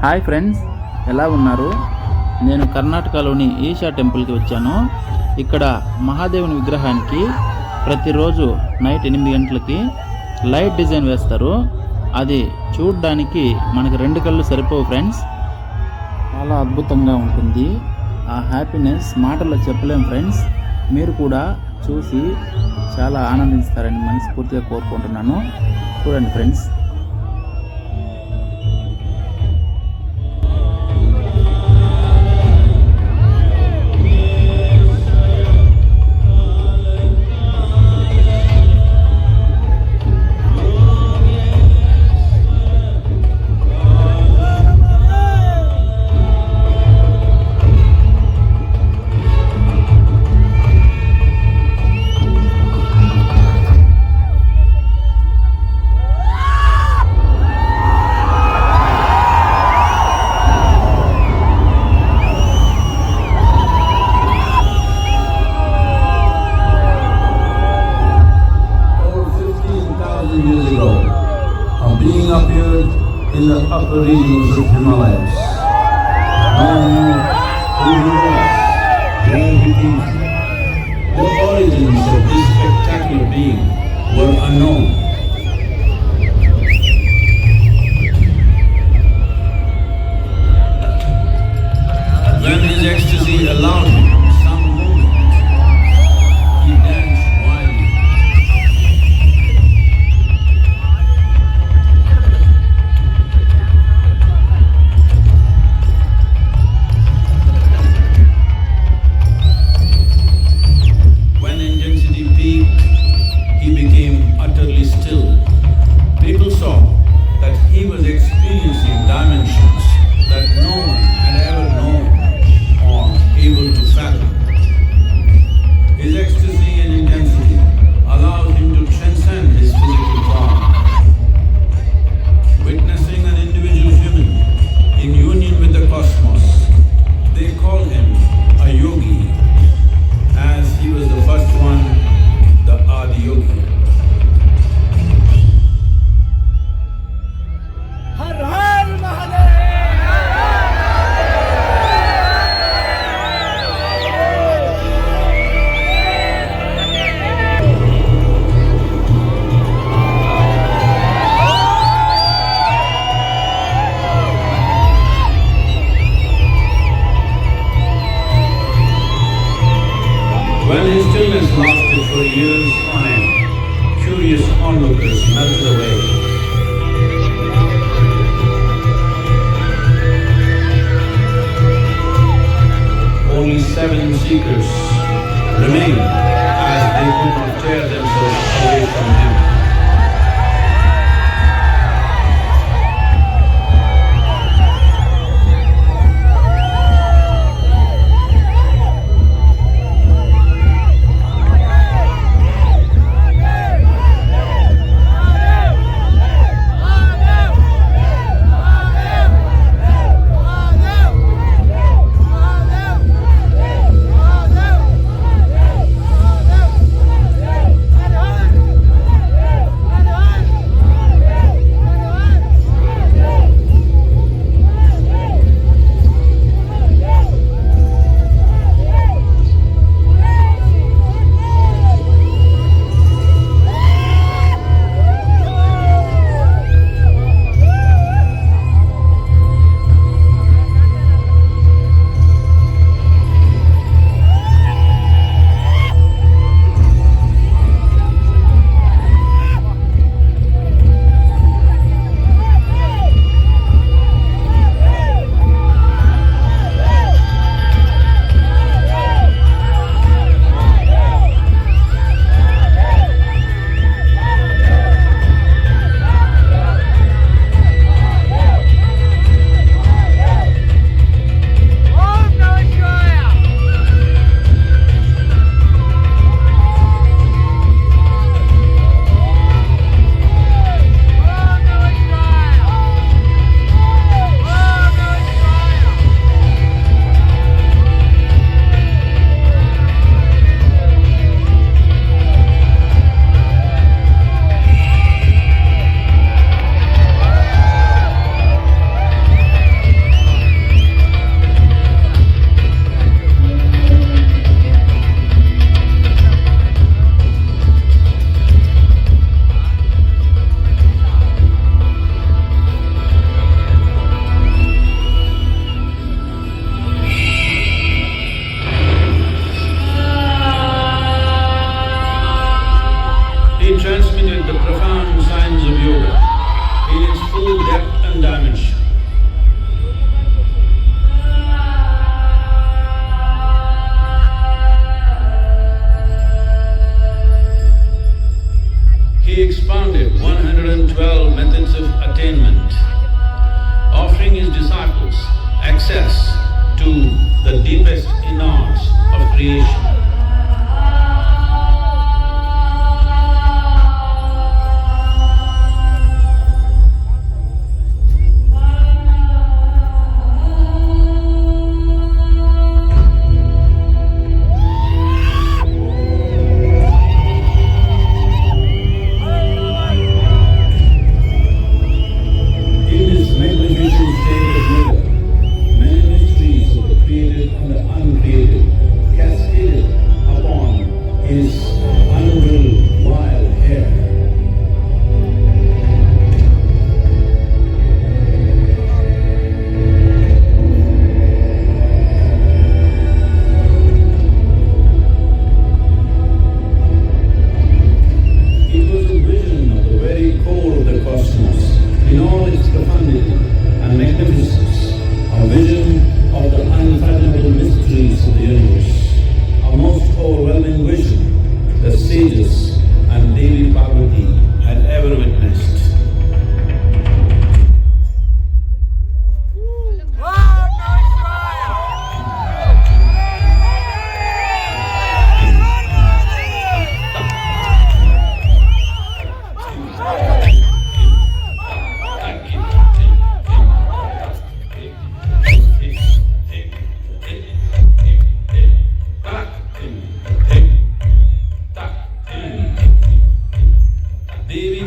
Hi friends, ఎలా ఉన్నారు? నేను కర్ణాటకలోని ఈషా టెంపుల్కి వచ్చాను. ఇక్కడ మహాదేవుని విగ్రహానికి ప్రతిరోజు నైట్ 8 గంటలకి లైట్ డిజైన్ వేస్తారు. అది చూడడానికి మనకు 2 కళ్ళు సరిపోవు ఫ్రెండ్స్. చాలా అద్భుతంగా ఉంటుంది. ఆ హ్యాపీనెస్ మాటల్లో చెప్పలేం ఫ్రెండ్స్. మీరు కూడా చూసి చాలా ఆనందిస్తారని మనస్ఫూర్తిగా కోరుకుంటున్నాను. చూడండి friends. Years ago, a being appeared in the upper regions of Himalayas. No one knew who he was, where he came from. The origins of this spectacular being were unknown. When his ecstasy allowed him some moment, he danced wildly. When intensity peaked, he became utterly still. People saw that he was experiencing dimensions that no one had ever known or able to fathom. His ecstasy and intensity allowed him to transcend his physical form. Witnessing an individual human in union with the cosmos, they called him a yogi, as he was the first one, the Adi Yogi. When his stillness lasted for years on end, curious onlookers melted away. Only 7 seekers remained, as they could not tear themselves away from him. access to the deepest innards of creation.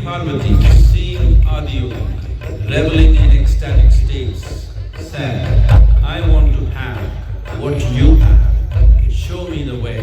Parvati, seeing Adiyogi, reveling in ecstatic states, said, I want to have what you have. Show me the way.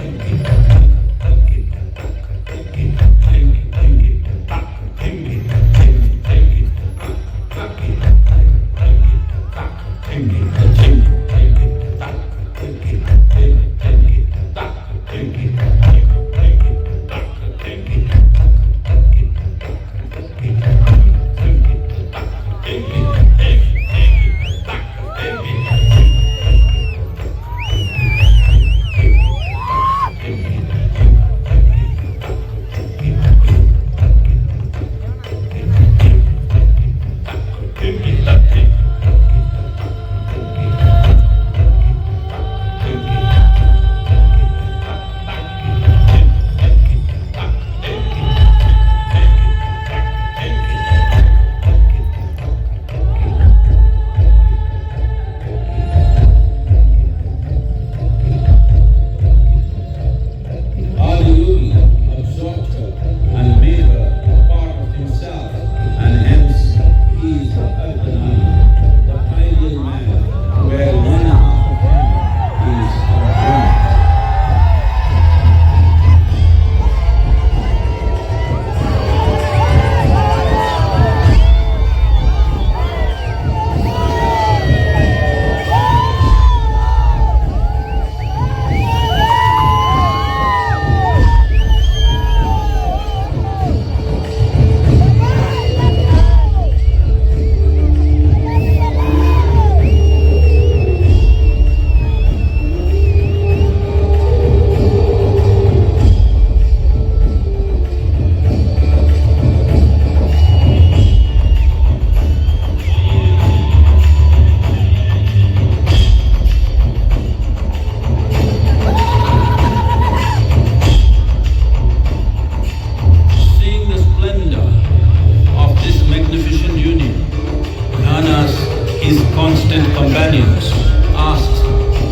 His constant companions asked,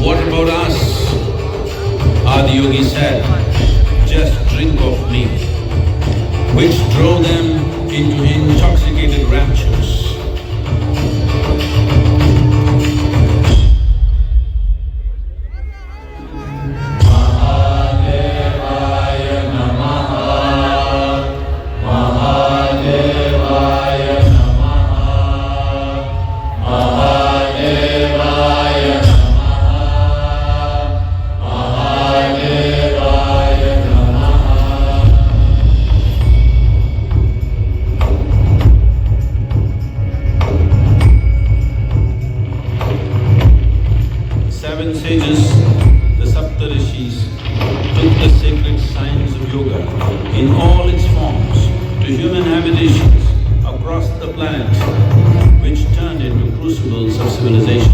what about us? Adiyogi said, just drink of me, which drove them into intoxicated raptures. Seven sages, the Saptarishis, took the sacred science of yoga in all its forms to human habitations across the planet, which turned into crucibles of civilization.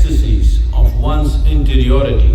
ecstasies of one's interiority.